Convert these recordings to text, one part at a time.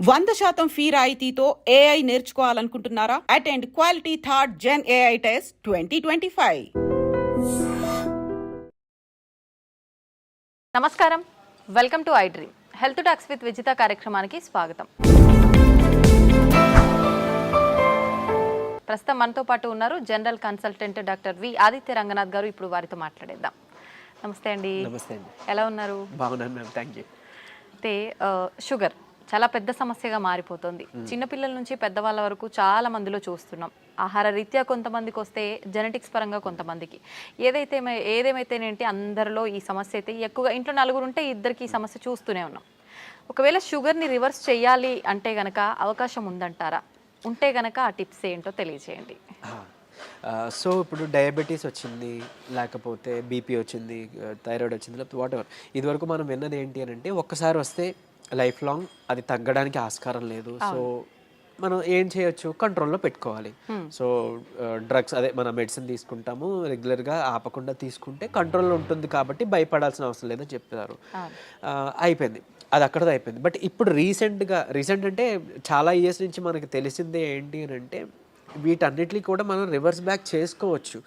100% fee రాయితీతో AI నేర్చుకోవాలనుకుంటున్నారా? Attend quality third gen AI test 2025. నమస్కారం, welcome to I dream. Health talks with Vijitha కార్యక్రమానికి స్వాగతం. ప్రస్తుతం మనతో పాటు ఉన్నారు general consultant doctor V Aditya Ranganath గారు. ఇప్పుడు వారితో మాట్లాడేద్దాం. నమస్తే అండి. నమస్తే అండి. ఎలా ఉన్నారు? బాగున్నాను మ్యామ్, థ్యాంక్ యూ. అయితే షుగర్ చాలా పెద్ద సమస్యగా మారిపోతుంది. చిన్నపిల్లల నుంచి పెద్దవాళ్ళ వరకు చాలా మందిలో చూస్తున్నాం. ఆహార రీత్యా కొంతమందికి వస్తే, జెనెటిక్స్ పరంగా కొంతమందికి, ఏదేమైతేనేంటి అందరిలో ఈ సమస్య అయితే ఎక్కువగా. ఇంట్లో నలుగురు ఉంటే ఇద్దరికి ఈ సమస్య చూస్తూనే ఉన్నాం. ఒకవేళ షుగర్ని రివర్స్ చేయాలి అంటే గనక అవకాశం ఉందంటారా? ఉంటే గనక ఆ టిప్స్ ఏంటో తెలియజేయండి. సో ఇప్పుడు డయాబెటీస్ వచ్చింది, లేకపోతే బీపీ వచ్చింది, థైరాయిడ్ వచ్చింది, లేకపోతే వాట్ ఎవర్, ఇదివరకు మనం విన్నది ఏంటి అని అంటే ఒక్కసారి వస్తే లైఫ్ లాంగ్ అది తగ్గడానికి ఆస్కారం లేదు. సో మనం ఏం చేయొచ్చు, కంట్రోల్లో పెట్టుకోవాలి. సో డ్రగ్స్, అదే మన మెడిసిన్ తీసుకుంటాము రెగ్యులర్గా, ఆపకుండా తీసుకుంటే కంట్రోల్లో ఉంటుంది కాబట్టి భయపడాల్సిన అవసరం లేదని చెప్తారు. అయిపోయింది, అది అక్కడతో అయిపోయింది. బట్ ఇప్పుడు రీసెంట్ అంటే చాలా ఇయర్స్ నుంచి మనకి తెలిసిందే ఏంటి అని అంటే వీటన్నిటిని కూడా మనం రివర్స్ బ్యాక్ చేసుకోవచ్చు.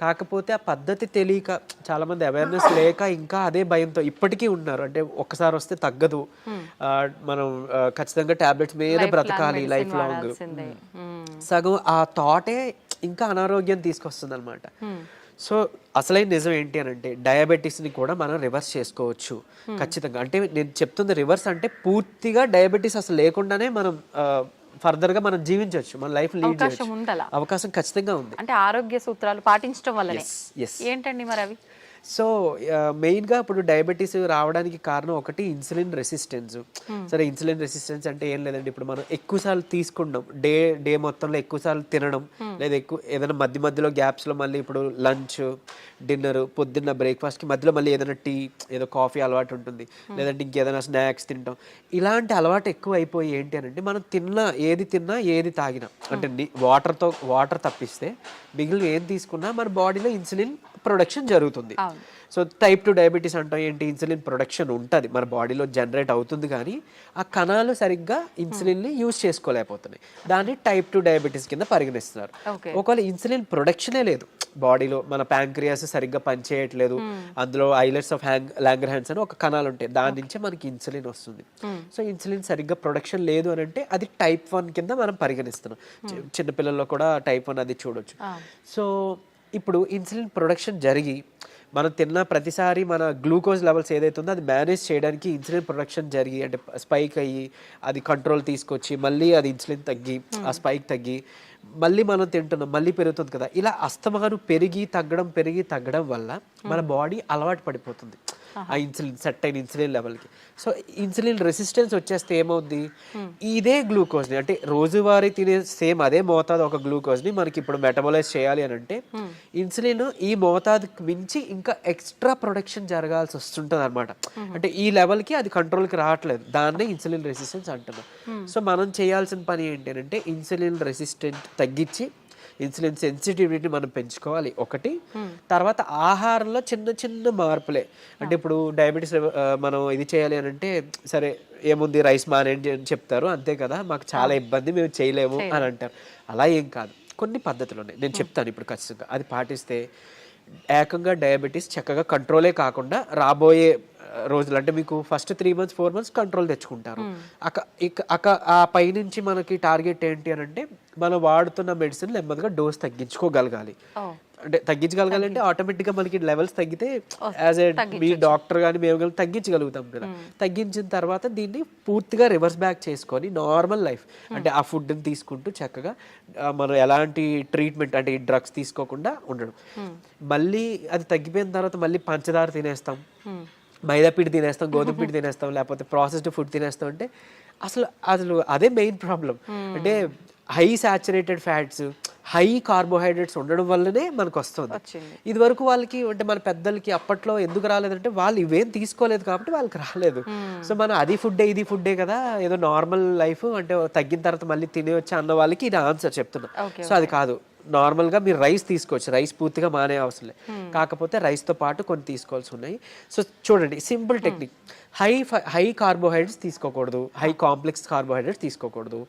కాకపోతే ఆ పద్ధతి తెలియక, చాలామంది అవేర్నెస్ లేక ఇంకా అదే భయంతో ఇప్పటికీ ఉన్నారు. అంటే ఒక్కసారి వస్తే తగ్గదు, మనం ఖచ్చితంగా టాబ్లెట్స్ మీద బ్రతకాలి లైఫ్ లాంగ్. సగం ఆ థాటే ఇంకా అనారోగ్యం తీసుకొస్తుంది అనమాట. సో అసలైన నిజం ఏంటి అని అంటే డయాబెటీస్ని కూడా మనం రివర్స్ చేసుకోవచ్చు ఖచ్చితంగా. అంటే నేను చెప్తుంది రివర్స్ అంటే పూర్తిగా డయాబెటీస్ అసలు లేకుండానే మనం ఫర్దర్గా మనం జీవించవచ్చు, మన లైఫ్ లీడ్ చేయొచ్చు. అవకాశం ఖచ్చితంగా ఉంది. అంటే ఆరోగ్య సూత్రాలు పాటించడం వల్లనే. ఏంటండి మరి అవి? సో మెయిన్గా ఇప్పుడు డయాబెటీస్ రావడానికి కారణం ఒకటి ఇన్సులిన్ రెసిస్టెన్స్. సరే, ఇన్సులిన్ రెసిస్టెన్స్ అంటే ఏం లేదండి, ఇప్పుడు మనం ఎక్కువసార్లు తీసుకుంటాం, డే మొత్తంలో ఎక్కువసార్లు తినడం, లేదా ఏదైనా మధ్యలో గ్యాప్స్లో మళ్ళీ ఇప్పుడు లంచ్, డిన్నర్, పొద్దున్న బ్రేక్ఫాస్ట్కి మధ్యలో మళ్ళీ ఏదైనా టీ, ఏదో కాఫీ అలవాటు ఉంటుంది, లేదంటే ఇంకేదైనా స్నాక్స్ తింటాం. ఇలాంటి అలవాటు ఎక్కువ అయిపోయి ఏంటి అని అంటే మనం ఏది తిన్నా ఏది తాగినా, అంటే వాటర్ తప్పిస్తే మిగిలిన ఏం తీసుకున్నా మన బాడీలో ఇన్సులిన్ ప్రొడక్షన్ జరుగుతుంది. సో టైప్ 2 డయాబెటీస్ అంటాం ఏంటి, ఇన్సులిన్ ప్రొడక్షన్ ఉంటుంది మన బాడీలో, జనరేట్ అవుతుంది, కానీ ఆ కణాలు సరిగ్గా ఇన్సులిన్ని యూజ్ చేసుకోలేకపోతున్నాయి. దాన్ని టైప్ 2 డయాబెటీస్ కింద పరిగణిస్తున్నారు. ఒకవేళ ఇన్సులిన్ ప్రొడక్షనే లేదు బాడీలో, మన ప్యాంక్రియాస్ సరిగ్గా పనిచేయట్లేదు, అందులో ఐలెట్స్ ఆఫ్ లాంగర్హాన్స్ అని ఒక కణాలు ఉంటాయి, దాని నుంచే మనకి ఇన్సులిన్ వస్తుంది. సో ఇన్సులిన్ సరిగ్గా ప్రొడక్షన్ లేదు అని అంటే అది టైప్ 1 కింద మనం పరిగణిస్తున్నాం. చిన్నపిల్లల్లో కూడా టైప్ 1 అది చూడొచ్చు. సో ఇప్పుడు ఇన్సులిన్ ప్రొడక్షన్ జరిగి మనం తిన్న ప్రతిసారి మన గ్లూకోజ్ లెవెల్స్ ఏదైతే ఉందో అది మేనేజ్ చేయడానికి ఇన్సులిన్ ప్రొడక్షన్ జరిగి, అంటే స్పైక్ అయ్యి అది కంట్రోల్ తీసుకొచ్చి మళ్ళీ అది ఇన్సులిన్ తగ్గి ఆ స్పైక్ తగ్గి మళ్ళీ మనం తింటున్నాం, మళ్ళీ పెరుగుతుంది కదా. ఇలా అస్తమానం పెరిగి తగ్గడం వల్ల మన బాడీ అలవాటు పడిపోతుంది ఆ ఇన్సులిన్, సెట్ అయిన ఇన్సులిన్ లెవెల్కి. సో ఇన్సులిన్ రెసిస్టెన్స్ వచ్చేస్తే ఏమవుద్ది, ఇదే గ్లూకోజ్ని, అంటే రోజువారీ తినే సేమ్ అదే మోతాదు ఒక గ్లూకోజ్ని మనకి ఇప్పుడు మెటబలైజ్ చేయాలి అని అంటే ఇన్సులిన్ ఈ మోతాదుకి మించి ఇంకా ఎక్స్ట్రా ప్రొడక్షన్ జరగాల్సి వస్తుంటుంది అనమాట. అంటే ఈ లెవెల్కి అది కంట్రోల్కి రావట్లేదు, దాన్నే ఇన్సులిన్ రెసిస్టెన్స్ అంటున్నాం. సో మనం చేయాల్సిన పని ఏంటి అంటే ఇన్సులిన్ రెసిస్టెంట్ తగ్గించి ఇన్సులిన్ సెన్సిటివిటీ మనం పెంచుకోవాలి ఒకటి. తర్వాత ఆహారంలో చిన్న మార్పులే, అంటే ఇప్పుడు డయాబెటీస్ మనం ఇది చేయాలి అని అంటే సరే ఏముంది రైస్ మానేయండి అని చెప్తారు, అంతే కదా, మాకు చాలా ఇబ్బంది, మేము చేయలేము అని అంటారు. అలా ఏం కాదు, కొన్ని పద్ధతులు ఉన్నాయి, నేను చెప్తాను ఇప్పుడు ఖచ్చితంగా. అది పాటిస్తే ఏకంగా డయాబెటీస్ చక్కగా కంట్రోలే కాకుండా రాబోయే రోజులు, అంటే మీకు ఫస్ట్ 3 months 4 months కంట్రోల్ తెచ్చుకుంటారు. ఆ పైనుంచి మనకి టార్గెట్ ఏంటి అని అంటే మనం వాడుతున్న మెడిసిన్ నెమ్మదిగా డోస్ తగ్గించుకోగలగాలి. అంటే తగ్గించగలగాలి అంటే ఆటోమేటిక్గా మనకి లెవెల్స్ తగ్గితే యాజ్ ఏ మీ డాక్టర్ కానీ మేము కానీ తగ్గించగలుగుతాం కదా. తగ్గించిన తర్వాత దీన్ని పూర్తిగా రివర్స్ బ్యాక్ చేసుకొని నార్మల్ లైఫ్, అంటే ఆ ఫుడ్ని తీసుకుంటూ చక్కగా మనం ఎలాంటి ట్రీట్మెంట్, అంటే ఈ డ్రగ్స్ తీసుకోకుండా ఉండడం. మళ్ళీ అది తగ్గిపోయిన తర్వాత మళ్ళీ పంచదార తినేస్తాం, మైదా పిండి తినేస్తాం, గోధుమ పిండి తినేస్తాం, లేకపోతే ప్రాసెస్డ్ ఫుడ్ తినేస్తాం. అంటే అసలు అదే మెయిన్ ప్రాబ్లం. అంటే high saturated fats, high carbohydrates ఉండడం వల్లనే మనకు వస్తుంది. ఇది వరకు వాళ్ళకి, అంటే మన పెద్దలకి అప్పట్లో ఎందుకు రాలేదంటే వాళ్ళు ఇవేం తీసుకోలేదు కాబట్టి వాళ్ళకి రాలేదు. సో మనం అది ఫుడ్డే ఇది ఫుడ్డే కదా, ఏదో నార్మల్ లైఫ్, అంటే తగ్గిన తర్వాత మళ్ళీ తినేవచ్చు అన్న వాళ్ళకి ఇది ఆన్సర్ చెప్తున్నా. సో అది కాదు, నార్మల్గా మీరు రైస్ తీసుకోవచ్చు, రైస్ పూర్తిగా మానే అవసరం లేదు, కాకపోతే రైస్తో పాటు కొన్ని తీసుకోవాల్సి ఉన్నాయి. సో చూడండి సింపుల్ టెక్నిక్, హై కార్బోహైడ్రేట్స్ తీసుకోకూడదు, హై కాంప్లెక్స్ కార్బోహైడ్రేట్స్ తీసుకోకూడదు,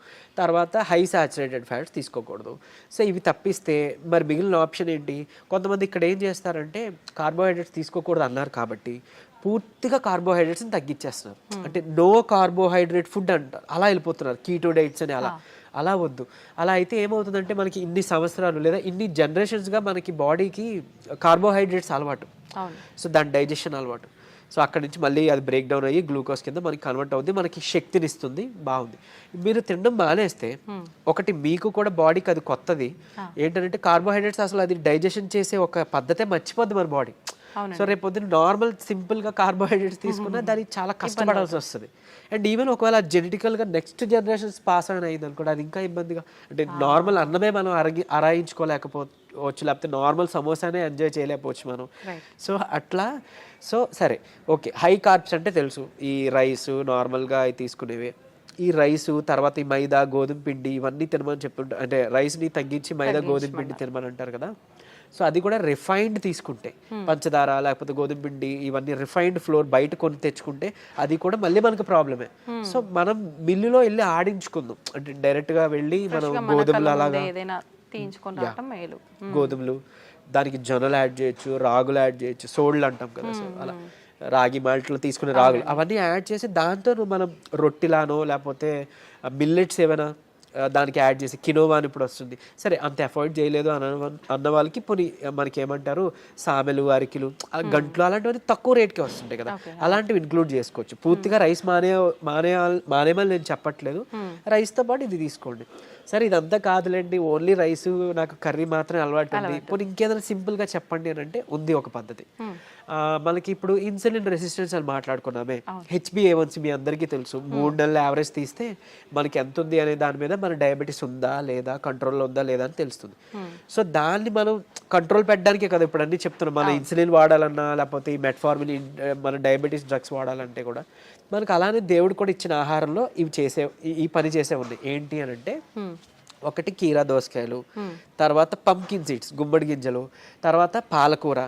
తర్వాత హై సాచురేటెడ్ ఫ్యాట్స్ తీసుకోకూడదు. సో ఇవి తప్పిస్తే మరి మిగిలిన ఆప్షన్ ఏంటి? కొంతమంది ఇక్కడ ఏం చేస్తారంటే కార్బోహైడ్రేట్స్ తీసుకోకూడదు అన్నారు కాబట్టి పూర్తిగా కార్బోహైడ్రేట్స్ని తగ్గించేస్తున్నారు, అంటే నో కార్బోహైడ్రేట్ ఫుడ్ అంటారు, అలా వెళ్ళిపోతున్నారు, కీటో డైట్స్ అని. అలా వద్దు. అలా అయితే ఏమవుతుందంటే మనకి ఇన్ని సంవత్సరాలు లేదా ఇన్ని జనరేషన్స్గా మనకి బాడీకి కార్బోహైడ్రేట్స్ అలవాటు, సో దాని డైజెషన్ అలవాటు, సో అక్కడ నుంచి మళ్ళీ అది బ్రేక్ డౌన్ అయ్యి గ్లూకోజ్ కింద మనకి కన్వర్ట్ అవుతుంది, మనకి శక్తిని ఇస్తుంది, బాగుంది. మీరు తినడం మానేస్తే ఒకటి మీకు కూడా బాడీకి అది కొత్తది ఏంటంటే కార్బోహైడ్రేట్స్ అసలు అది డైజెషన్ చేసే ఒక పద్ధతే మర్చిపోద్ది మన బాడీ. సో రేపు పొద్దున్న నార్మల్ సింపుల్గా కార్బోహైడ్రేట్స్ తీసుకున్నా దానికి చాలా కష్టపడాల్సి వస్తుంది. అండ్ ఈవెన్ ఒకవేళ జెనెటికల్గా నెక్స్ట్ జనరేషన్స్ పాస్ ఆన్ అయింది అనుకోండి, అది ఇంకా ఇబ్బందిగా, అంటే నార్మల్ అన్నమే మనం అరాయించుకోలేకపోవచ్చు, లేకపోతే నార్మల్ సమోసానే ఎంజాయ్ చేయలేకపోవచ్చు మనం. సో అట్లా, సో సరే ఓకే, హై కార్బ్స్ అంటే తెలుసు, ఈ రైస్ నార్మల్గా అవి తీసుకునేవి, ఈ రైసు తర్వాత ఈ మైదా గోధుమ పిండి ఇవన్నీ తినమని చెప్తుంటారు, అంటే రైస్ని తగ్గించి మైదా గోధుమ పిండి తినమని అంటారు కదా. సో అది కూడా రిఫైన్డ్ తీసుకుంటే, పంచదార లేకపోతే గోధుమ పిండి ఇవన్నీ రిఫైన్డ్ ఫ్లోర్ బయట కొని తెచ్చుకుంటే అది కూడా మళ్ళీ మనకు ప్రాబ్లమే. సో మనం మిల్లులో వెళ్ళి ఆడించుకుందాం, అంటే డైరెక్ట్గా వెళ్ళి మనం గోధుమలు అలాగా గోధుమలు, దానికి జొన్నలు యాడ్ చేయొచ్చు, రాగులు యాడ్ చేయొచ్చు, సోళ్ళు అంటాం కదా, సో అలా రాగి మాల్ట్లో తీసుకునే రాగులు అవన్నీ యాడ్ చేసి దాంతో మనం రొట్టిలానో లేకపోతే మిల్లెట్స్ ఏమైనా దానికి యాడ్ చేసి, కినోవా అని ఇప్పుడు వస్తుంది, సరే అంత అఫోర్డ్ చేయలేదు అన్న వాళ్ళకి పోనీ మనకి ఏమంటారు సామెలు, అరికిలు, గంటలు అలాంటివన్నీ తక్కువ రేట్కే వస్తుంటాయి కదా, అలాంటివి ఇంక్లూడ్ చేసుకోవచ్చు. పూర్తిగా రైస్ మానేమని నేను చెప్పట్లేదు, రైస్తో పాటు ఇది తీసుకోండి. సరే ఇదంతా కాదులేండి, ఓన్లీ రైస్ నాకు కర్రీ మాత్రమే అలవాటు ఉంది, పోనీ ఇంకేదైనా సింపుల్గా చెప్పండి అని అంటే ఉంది ఒక పద్ధతి. మనకి ఇప్పుడు ఇన్సులిన్ రెసిస్టెన్స్ అని మాట్లాడుకున్నామే, HbA1c మీ అందరికీ తెలుసు, 3 నెలల యావరేజ్ తీస్తే మనకి ఎంత ఉంది అనే దాని మీద మన డయాబెటీస్ ఉందా లేదా, కంట్రోల్లో ఉందా లేదా అని తెలుస్తుంది. సో దాన్ని మనం కంట్రోల్ పెట్టడానికే కదా ఇప్పుడు అన్నీ చెప్తున్నాం, మన ఇన్సులిన్ వాడాలన్నా లేకపోతే ఈ మెట్ఫార్మిన్ మన డయాబెటీస్ డ్రగ్స్ వాడాలంటే కూడా మనకు అలానే దేవుడు కూడా ఇచ్చిన ఆహారంలో ఈ పని చేసే ఉంది. ఏంటి అని అంటే ఒకటి కీరా దోసకాయలు, తర్వాత పంకిన్ సీడ్స్ గుమ్మడి గింజలు, తర్వాత పాలకూర.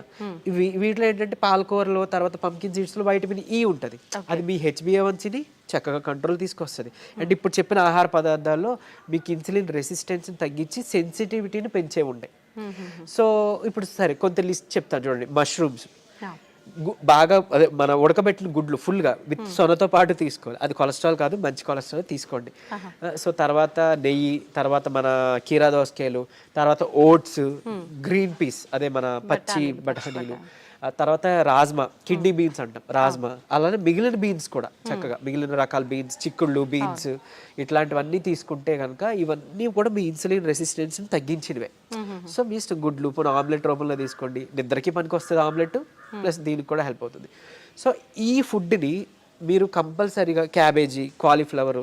వీటిలో ఏంటంటే పాలకూరలో తర్వాత పంకిన్ సీడ్స్లో వైటమిన్ ఈ ఉంటుంది, అది మీ HbA1cని చక్కగా కంట్రోల్ తీసుకొస్తుంది. అండ్ ఇప్పుడు చెప్పిన ఆహార పదార్థాల్లో మీకు ఇన్సులిన్ రెసిస్టెన్స్ని తగ్గించి సెన్సిటివిటీని పెంచే ఉండే. సో ఇప్పుడు సరే కొంత లిస్ట్ చెప్తాను చూడండి. మష్రూమ్స్ బాగా అదే మన ఉడకబెట్టిన గుడ్లు ఫుల్గా విత్ సొనతో పాటు తీసుకోవాలి, అది కొలెస్ట్రాల్ కాదు, మంచి కొలెస్ట్రాల్ తీసుకోండి. సో తర్వాత నెయ్యి, తర్వాత మన కీరా దోసకాయలు, తర్వాత ఓట్స్, గ్రీన్ పీస్ అదే మన పచ్చి బఠానీలు, తర్వాత రాజ్మా, కిడ్నీ బీన్స్ అంటాం రాజ్మా, అలానే మిగిలిన బీన్స్ కూడా చక్కగా మిగిలిన రకాల బీన్స్, చిక్కుళ్ళు బీన్స్ ఇట్లాంటివన్నీ తీసుకుంటే కనుక ఇవన్నీ కూడా మీ ఇన్సులిన్ రెసిస్టెన్స్ని తగ్గించినవే. సో మీ ఇష్టం, గుడ్లు ఇప్పుడు ఆమ్లెట్ రూపంలో తీసుకోండి, నిద్రకి పనికి వస్తుంది ఆమ్లెట్, ప్లస్ దీనికి కూడా హెల్ప్ అవుతుంది. సో ఈ ఫుడ్ని మీరు కంపల్సరీగా క్యాబేజీ, కాలీఫ్లవర్,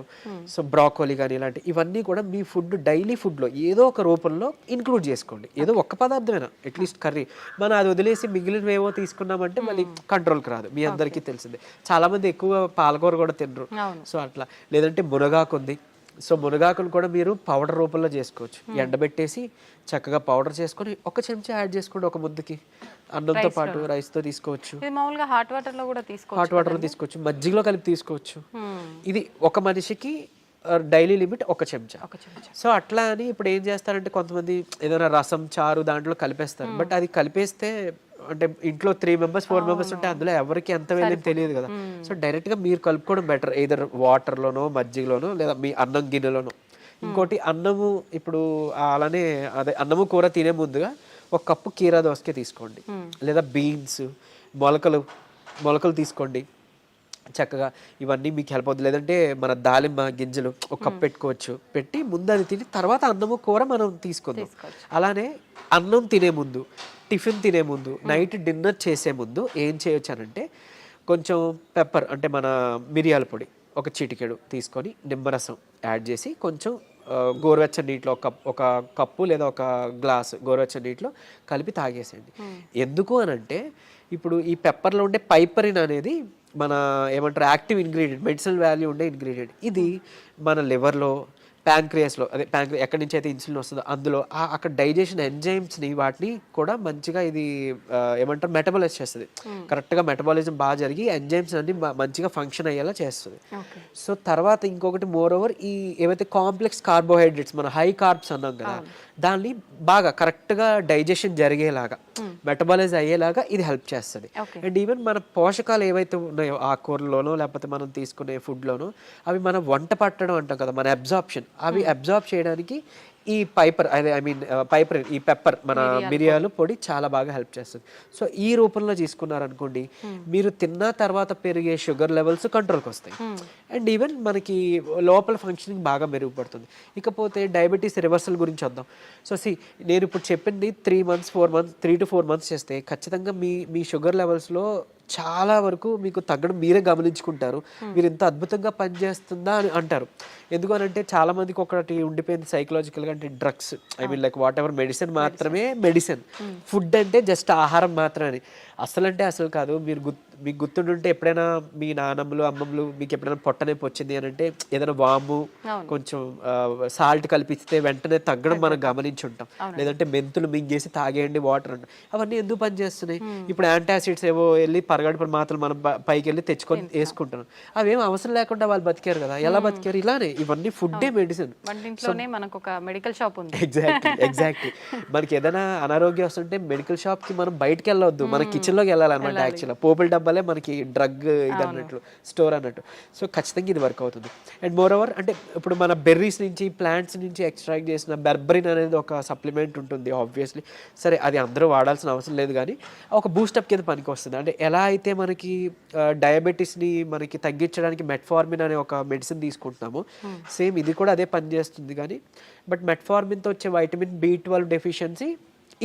సో బ్రాకోలీ కానీ ఇలాంటి ఇవన్నీ కూడా మీ ఫుడ్ డైలీ ఫుడ్లో ఏదో ఒక రూపంలో ఇంక్లూడ్ చేసుకోండి. ఏదో ఒక్క పదార్థమైనా అట్లీస్ట్ కర్రీ, మనం అది వదిలేసి మిగిలినవేవో తీసుకున్నామంటే మళ్ళీ కంట్రోల్కి రాదు, మీ అందరికీ తెలిసిందే. చాలామంది ఎక్కువ పాలకూర కూడా తినరు, సో అట్లా. లేదంటే మునగాకు ఉంది, సో మునగాకును కూడా మీరు పౌడర్ రూపంలో చేసుకోవచ్చు, ఎండబెట్టేసి చక్కగా పౌడర్ చేసుకొని ఒక చెంచా యాడ్ చేసుకోండి ఒక ముద్దకి, అన్నంతో పాటు రైస్తో తీసుకోవచ్చు, హాట్ వాటర్ తీసుకోవచ్చు, మజ్జిగలో కలిపి తీసుకోవచ్చు. ఇది ఒక మనిషికి డైలీ లిమిట్ ఒక చెంచా. సో అట్లా అని ఇప్పుడు ఏం చేస్తారంటే కొంతమంది ఏదైనా రసం, చారు దాంట్లో కలిపేస్తారు, బట్ అది కలిపేస్తే అంటే ఇంట్లో 3 members 4 members ఉంటే అందులో ఎవరికి ఎంత వెళ్ళేది తెలియదు కదా. సో డైరెక్ట్గా మీరు కలుపుకోవడం బెటర్, ఏదర్ వాటర్లోనో మజ్జిగలోనో లేదా మీ అన్నం గిన్నెలోనో. ఇంకోటి అన్నము, ఇప్పుడు అలానే అదే అన్నము కూర తినే ముందుగా 1 కప్పు కీరా దోసకాయ తీసుకోండి, లేదా బీన్స్, మొలకలు తీసుకోండి చక్కగా, ఇవన్నీ మీకు హెల్ప్ అవుతుంది. లేదంటే మన దాలింబ గింజలు 1 కప్ పెట్టుకోవచ్చు, పెట్టి ముందు అది తిని తర్వాత అన్నము కూర మనం తీసుకుందాం. అలానే అన్నం తినే ముందు, టిఫిన్ తినే ముందు, నైట్ డిన్నర్ చేసే ముందు ఏం చేయొచ్చు అనంటే కొంచెం పెప్పర్ అంటే మన మిరియాల పొడి 1 చిటికెడు తీసుకొని నిమ్మరసం యాడ్ చేసి కొంచెం గోరువెచ్చని నీటిలో ఒక కప్పు లేదా 1 గ్లాసు గోరువెచ్చని నీటిలో కలిపి తాగేసేయండి. ఎందుకు అనంటే ఇప్పుడు ఈ పెప్పర్లో ఉండే పైపరిన్ అనేది మన ఏమంటారు యాక్టివ్ ఇంగ్రీడియంట్, మెడిసినల్ వాల్యూ ఉండే ఇంగ్రీడియంట్. ఇది మన లివర్లో, ప్యాంక్రియాస్లో అదే ఎక్కడి నుంచి అయితే ఇన్సులిన్ వస్తుందో అందులో అక్కడ డైజెషన్ ఎంజైమ్స్ని వాటిని కూడా మంచిగా ఇది ఏమంటారు మెటబాలైజ్ చేస్తుంది. కరెక్ట్గా మెటబాలిజం బాగా జరిగి ఎంజైమ్స్ అన్ని మంచిగా ఫంక్షన్ అయ్యేలా చేస్తుంది. సో తర్వాత ఇంకొకటి మోర్ ఓవర్ ఈ ఏవైతే కాంప్లెక్స్ కార్బోహైడ్రేట్స్ మన హై కార్బ్స్ అన్నాం కదా దాన్ని బాగా కరెక్ట్గా డైజెషన్ జరిగేలాగా మెటబాలైజ్ అయ్యేలాగా ఇది హెల్ప్ చేస్తుంది. అండ్ ఈవెన్ మన పోషకాలు ఏవైతే ఉన్నాయో ఆకుకూరలోనో లేకపోతే మనం తీసుకునే ఫుడ్లోనో అవి మనం వంట పట్టడం అంటాం కదా మన అబ్జార్ప్షన్ అవి అబ్జార్బ్ చేయడానికి ఈ పైపర్ ఈ పెప్పర్ మన మిరియాలు పొడి చాలా బాగా హెల్ప్ చేస్తుంది. సో ఈ రూపంలో తీసుకున్నారనుకోండి మీరు తిన్న తర్వాత పెరిగే షుగర్ లెవెల్స్ కంట్రోల్కి వస్తాయి. అండ్ ఈవెన్ మనకి లోపల ఫంక్షనింగ్ బాగా మెరుగుపడుతుంది. ఇకపోతే డయాబెటీస్ రివర్సల్ గురించి వద్దాం. సో నేను ఇప్పుడు చెప్పింది 3 to 4 months చేస్తే ఖచ్చితంగా మీ షుగర్ లెవెల్స్లో చాలా వరకు మీకు తగ్గడం మీరే గమనించుకుంటారు. మీరు ఇంత అద్భుతంగా పనిచేస్తుందా అని అంటారు. ఎందుకనంటే చాలా మందికి ఒకటి ఉండిపోయింది సైకలాజికల్గా, అంటే drugs like what ever medicine మాత్రమే మెడిసిన్, ఫుడ్ అంటే జస్ట్ ఆహారం మాత్రమే. అసలు కాదు. మీకు గుర్తుంటుంటే ఎప్పుడైనా మీ నాన్నమ్మలు అమ్మమ్మలు మీకు ఎప్పుడైనా పొట్టనొప్పి వచ్చింది అని అంటే ఏదైనా వాము కొంచెం సాల్ట్ కలిపిస్తే వెంటనే తగ్గడం మనం గమనించి ఉంటాం. లేదంటే మెంతులు మింగేసి తాగేయండి వాటర్ అంటే అవన్నీ ఎందుకు పనిచేస్తున్నాయి? ఇప్పుడు యాంటాసిడ్స్ ఏవో వెళ్ళి పరగడుపున మాత్రం మనం పైకి వెళ్ళి తెచ్చుకొని వేసుకుంటున్నాం. అవేం అవసరం లేకుండా వాళ్ళు బతికారు కదా. ఎలా బతికారు? ఇలానే ఇవన్నీ ఫుడ్డే మెడిసిన్. మనకు ఒక మెడికల్ షాప్ ఉంది. ఎగ్జాక్ట్లీ మనకి ఏదైనా అనారోగ్యం వస్తుంటే మెడికల్ షాప్ కి మనం బయటకు వెళ్ళవద్దు, మన కిచెన్ లోకి వెళ్ళాలన్నమాట. యాక్చువల్గా పోపుల డబ్బాలే మనకి డ్రగ్ ఇది అన్నట్లు, స్టోర్ అన్నట్టు. సో ఖచ్చితంగా ఇది వర్క్ అవుతుంది. అండ్ మోర్ ఓవర్ అంటే ఇప్పుడు మన బెర్రీస్ నుంచి ప్లాంట్స్ నుంచి ఎక్స్ట్రాక్ట్ చేసిన బెర్బరిన్ అనేది ఒక సప్లిమెంట్ ఉంటుంది ఆబ్వియస్లీ. సరే అది అందరూ వాడాల్సిన అవసరం లేదు కానీ ఒక బూస్టప్ కింద పనికి వస్తుంది. అంటే ఎలా అయితే మనకి డయాబెటీస్ని మనకి తగ్గించడానికి మెట్ఫార్మిన్ అనే ఒక మెడిసిన్ తీసుకుంటున్నాము, సేమ్ ఇది కూడా అదే పని చేస్తుంది. కానీ బట్ మెట్ఫార్మిన్తో వచ్చే వైటమిన్ B12 డెఫిషియన్సీ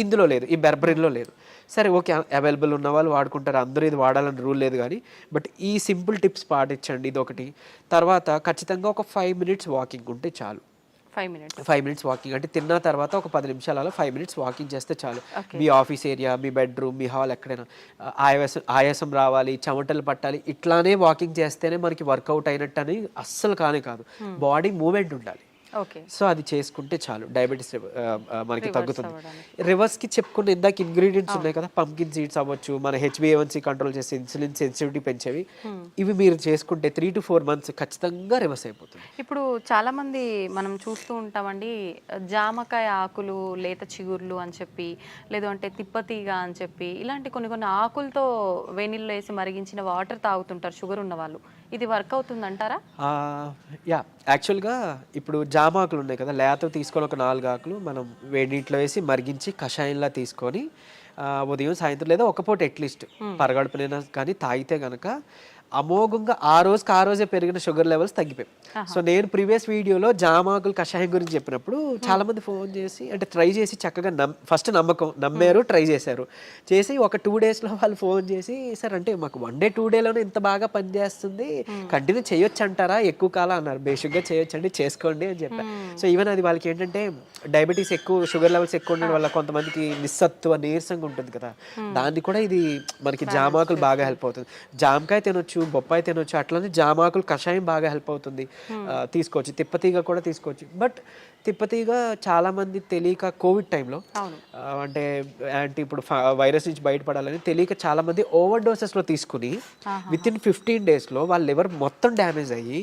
ఇందులో లేదు, ఈ బెర్బరిన్లో లేదు. సరే ఓకే, అవైలబుల్ ఉన్న వాళ్ళు వాడుకుంటారు, అందరూ ఇది వాడాలని రూల్ లేదు. కానీ బట్ ఈ సింపుల్ టిప్స్ పాటించండి, ఇది ఒకటి. తర్వాత ఖచ్చితంగా ఒక 5 minutes వాకింగ్ ఉంటే చాలు. 5 minutes వాకింగ్ అంటే తిన్న తర్వాత ఒక 10 నిమిషాలు అలా 5 minutes వాకింగ్ చేస్తే చాలు. మీ ఆఫీస్ ఏరియా, మీ బెడ్రూమ్, మీ హాల్ ఎక్కడైనా ఆయాసం రావాలి, చెమటలు పట్టాలి, ఇట్లానే వాకింగ్ చేస్తేనే మనకి వర్కౌట్ అయినట్టు అని అస్సలు కాదు. బాడీ మూమెంట్ ఉండాలి. సో అది చేసుకుంటే చాలు, డయాబెటీస్ మనకి తగ్గుతుంది. రివర్స్కి చెప్పుకున్న ఇందాక ఇంగ్రీడియంట్స్ ఉన్నాయి కదా, పంకిన్ సీడ్స్ అవ్వచ్చు, మన HbA1c కంట్రోల్ చేసే ఇన్సులిన్ సెన్సిటివిటీ పెంచేవి, ఇవి మీరు చేసుకుంటే 3 to 4 months ఖచ్చితంగా రివర్స్ అయిపోతుంది. ఇప్పుడు చాలా మంది మనం చూస్తూ ఉంటామండి, జామకాయ ఆకులు, లేత చిగుర్లు అని చెప్పి, లేదు అంటే తిప్పతీగ అని చెప్పి, ఇలాంటి కొన్ని ఆకులతో వేనిల్లో వేసి మరిగించిన వాటర్ తాగుతుంటారు షుగర్ ఉన్న వాళ్ళు. ఇది వర్క్ అవుతుంది అంటారా? యాక్చువల్గా ఇప్పుడు జామాకులు ఉన్నాయి కదా, లేత తీసుకొని ఒక 4 ఆకులు మనం వేడి నీటిలో వేసి మరిగించి కషాయంలా తీసుకొని ఉదయం సాయంత్రం లేదా ఒక పూట అట్లీస్ట్ పరగడుపునైనా కానీ తాగితే కనుక అమోఘంగా ఆ రోజే పెరిగిన షుగర్ లెవెల్స్ తగ్గిపోయాయి. సో నేను ప్రీవియస్ వీడియోలో జామాకులు కషాయం గురించి చెప్పినప్పుడు చాలా మంది ఫోన్ చేసి అంటే ట్రై చేసి చక్కగా ఫస్ట్ నమ్మారు, ట్రై చేసి ఒక 2 daysలో వాళ్ళు ఫోన్ చేసి సార్ అంటే మాకు 1 day 2 dayలోనే ఇంత బాగా పనిచేస్తుంది, కంటిన్యూ చేయొచ్చు అంటారా, ఎక్కువ కాలం అన్నారు. బేసిక్గా చేయొచ్చు అండి, చేసుకోండి అని చెప్పారు. సో ఈవెన్ అది వాళ్ళకి ఏంటంటే డయాబెటీస్ ఎక్కువ, షుగర్ లెవెల్స్ ఎక్కువ ఉండడం వల్ల కొంతమందికి నిస్సత్వ నీరసంగా ఉంటుంది కదా, దాన్ని కూడా ఇది మనకి జామాకులు బాగా హెల్ప్ అవుతుంది. జామకాయ తినొచ్చు, బొప్పాయి తినొచ్చు, అట్లనే జామాకులు కషాయం బాగా హెల్ప్ అవుతుంది, తీసుకోవచ్చు. తిప్పతీగ కూడా తీసుకోవచ్చు. బట్ తిప్పతీగ చాలా మంది తెలియక కోవిడ్ టైంలో అంటే ఇప్పుడు వైరస్ నుంచి బయటపడాలని తెలియక చాలా మంది ఓవర్ డోసెస్లో తీసుకుని వితిన్ 15 daysలో వాళ్ళ లివర్ మొత్తం డ్యామేజ్ అయ్యి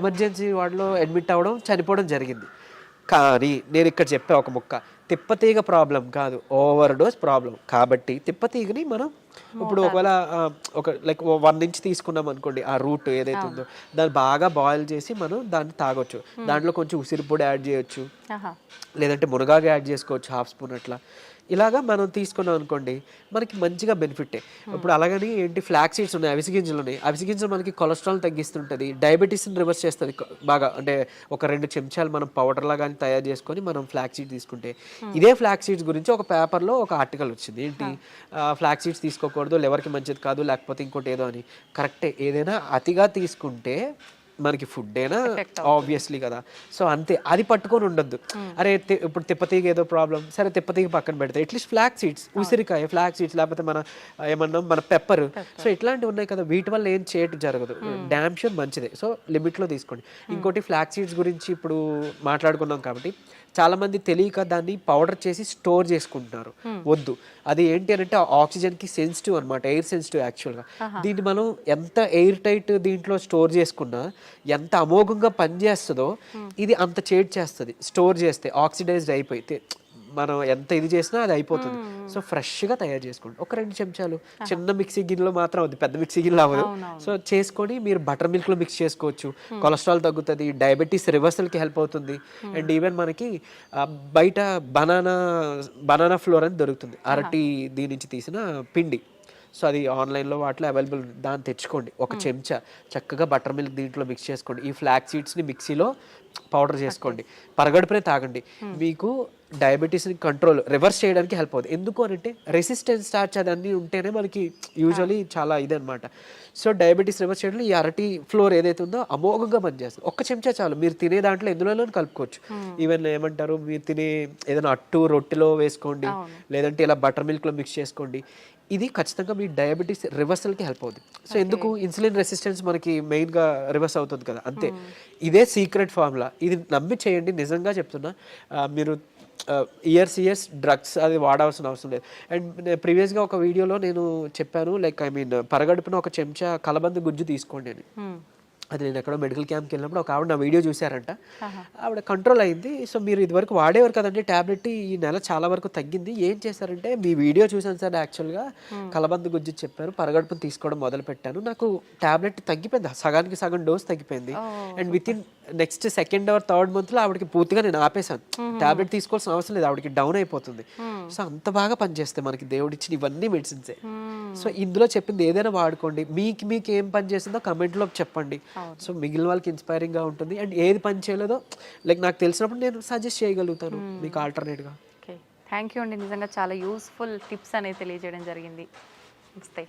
ఎమర్జెన్సీ వార్డులో అడ్మిట్ అవ్వడం, చనిపోవడం జరిగింది. కానీ నేను ఇక్కడ చెప్పే ఒక ముక్క, తిప్పతీగ ప్రాబ్లం కాదు, ఓవర్ డోస్ ప్రాబ్లం. కాబట్టి తిప్పతీగని మనం ఇప్పుడు ఒకవేళ ఒక లైక్ 1 inch తీసుకున్నాం అనుకోండి, ఆ రూట్ ఏదైతే ఉందో దాన్ని బాగా బాయిల్ చేసి మనం దాన్ని తాగొచ్చు. దాంట్లో కొంచెం ఉసిరి పొడి యాడ్ చేయొచ్చు, లేదంటే మునగాకు యాడ్ చేసుకోవచ్చు 1/2 spoon అట్లా. ఇలాగా మనం తీసుకున్నాం అనుకోండి మనకి మంచిగా బెనిఫిటే. ఇప్పుడు అలాగని ఏంటి ఫ్లాక్ సీడ్స్ ఉన్నాయి, అవిసె గింజలు ఉన్నాయి. అవిసె గింజలు మనకి కొలెస్ట్రాల్ తగ్గిస్తుంటుంది, డయాబెటీస్ని రివర్స్ చేస్తుంది బాగా. అంటే ఒక 2 చెంచాలు మనం పౌడర్లా కానీ తయారు చేసుకొని మనం ఫ్లాక్ సీడ్ తీసుకుంటే, ఇదే ఫ్లాక్ సీడ్స్ గురించి ఒక పేపర్లో ఒక ఆర్టికల్ వచ్చింది. ఏంటి ఫ్లాక్ సీడ్స్ తీసుకోకూడదు, లివర్కి మంచిది కాదు, లేకపోతే ఇంకోటి ఏదో అని. కరెక్టే, ఏదైనా అతిగా తీసుకుంటే మనకి ఫుడ్ అయినా ఆబ్వియస్లీ కదా. సో అంతే, అది పట్టుకొని ఉండొద్దు. అరే ఇప్పుడు తిప్పతీగ ఏదో ప్రాబ్లం, సరే తిప్పతీగ పక్కన పెడతాయి, అట్లీస్ట్ ఫ్లాక్ సీడ్స్, ఉసిరికాయ, ఫ్లాక్ సీడ్స్, లేకపోతే మన ఏమన్నా మన పెప్పర్, సో ఇట్లాంటివి ఉన్నాయి కదా, వీటి వల్ల ఏం చేయటం జరగదు. డ్యామ్ షూర్ మంచిదే. సో లిమిట్లో తీసుకోండి. ఇంకోటి ఫ్లాక్ సీడ్స్ గురించి ఇప్పుడు మాట్లాడుకున్నాం కాబట్టి చాలా మంది తెలియక దాన్ని పౌడర్ చేసి స్టోర్ చేసుకుంటున్నారు. వద్దు, అది ఏంటి అని అంటే ఆక్సిజన్కి సెన్సిటివ్ అనమాట, ఎయిర్ సెన్సిటివ్ యాక్చువల్గా. దీన్ని మనం ఎంత ఎయిర్ టైట్ దీంట్లో స్టోర్ చేసుకున్నా, ఎంత అమోఘంగా పనిచేస్తుందో ఇది అంత చేడ్ చేస్తుంది స్టోర్ చేస్తే. ఆక్సిడైజ్డ్ అయిపోయి మనం ఎంత ఇది చేసినా అది అయిపోతుంది. సో ఫ్రెష్గా తయారు చేసుకోండి. ఒక 2 చెంచాలు చిన్న మిక్సీ గిన్నెలో మాత్రం అవుతుంది, పెద్ద మిక్సీ గిన్నెలో అవ్వదు. సో చేసుకొని మీరు బటర్ మిల్క్లో మిక్స్ చేసుకోవచ్చు. కొలెస్ట్రాల్ తగ్గుతుంది, డయాబెటీస్ రివర్సల్కి హెల్ప్ అవుతుంది. అండ్ ఈవెన్ మనకి బయట బనానా ఫ్లోర్ అని దొరుకుతుంది, అరటి దీని నుంచి తీసిన పిండి. సో అది ఆన్లైన్లో వాటిలో అవైలబుల్, దాన్ని తెచ్చుకోండి. ఒక చెంచా చక్కగా బటర్ మిల్క్ దీంట్లో మిక్స్ చేసుకోండి. ఈ ఫ్లాక్ సీడ్స్ని మిక్సీలో పౌడర్ చేసుకోండి, పరగడుపునే తాగండి. మీకు డయాబెటీస్ని రివర్స్ చేయడానికి హెల్ప్ అవుతుంది. ఎందుకు అని అంటే రెసిస్టెన్స్ స్టార్చ్ అదన్నీ ఉంటేనే మనకి యూజువలీ చాలా ఇదనమాట. సో డయాబెటీస్ రివర్స్ చేయడంలో ఈ అరటి ఫ్లోర్ ఏదైతే ఉందో అమోఘంగా పనిచేస్తుంది. ఒక్క చెంచా చాలు, మీరు తినే దాంట్లో ఎందులో కలుపుకోవచ్చు. ఈవెన్ ఏమంటారు, మీరు తినే ఏదైనా అట్టు రొట్టెలో వేసుకోండి, లేదంటే ఇలా బటర్ మిల్క్లో మిక్స్ చేసుకోండి. ఇది ఖచ్చితంగా మీ డయాబెటీస్ రివర్సల్కి హెల్ప్ అవుతుంది. సో ఎందుకు, ఇన్సులిన్ రెసిస్టెన్స్ మనకి మెయిన్గా రివర్స్ అవుతుంది కదా, అంతే. ఇదే సీక్రెట్ ఫార్ములా, ఇది నమ్మి చేయండి. నిజంగా చెప్తున్నా, మీరు ఇయర్స్ డ్రగ్స్ అది వాడాల్సిన అవసరం లేదు. అండ్ ప్రీవియస్గా ఒక వీడియోలో నేను చెప్పాను, లైక్ పరగడుపున ఒక చెంచా కలబంద గుజ్జు తీసుకోండి అని. అది నేను ఎక్కడో మెడికల్ క్యాంప్కి వెళ్ళినప్పుడు ఒక ఆవిడ నా వీడియో చూసారంట, ఆవిడ కంట్రోల్ అయింది. సో మీరు ఇదివరకు వాడేవారు కదండి ట్యాబ్లెట్, ఈ నెల చాలా వరకు తగ్గింది. ఏం చేశారంటే, మీ వీడియో చూసాను సార్, యాక్చువల్గా కలబంద గుజ్జు చెప్పారు, పరగడుపుని తీసుకోవడం మొదలు పెట్టాను, నాకు ట్యాబ్లెట్ తగ్గిపోయింది, సగానికి సగం డోస్ తగ్గిపోయింది. And with in next 2nd or 3rd monthలో ఆవిడకి పూర్తిగా నేను ఆపేశాను, ట్యాబ్లెట్ తీసుకోవాల్సిన అవసరం లేదు, ఆవిడకి డౌన్ అయిపోతుంది. సో అంత బాగా పనిచేస్తాయి మనకి దేవుడిచ్చిన ఇవన్నీ మెడిసిన్సే. సో ఇందులో చెప్పింది ఏదైనా వాడుకోండి. మీకు ఏం పని చేసిందో కమెంట్లో చెప్పండి. సో మిగిలిన వాళ్ళకి ఇన్స్పైరింగ్గా ఉంటుంది. అండ్ ఏది పని చేయలేదో లైక్ నాకు తెలిసినప్పుడు నేను సజెస్ట్ చేయగలుగుతాను మీకు ఆల్టర్నేట్గా. ఓకే, థ్యాంక్ యూ అండి. నిజంగా చాలా యూస్ఫుల్ టిప్స్ అనేది తెలియజేయడం జరిగింది. నమస్తే.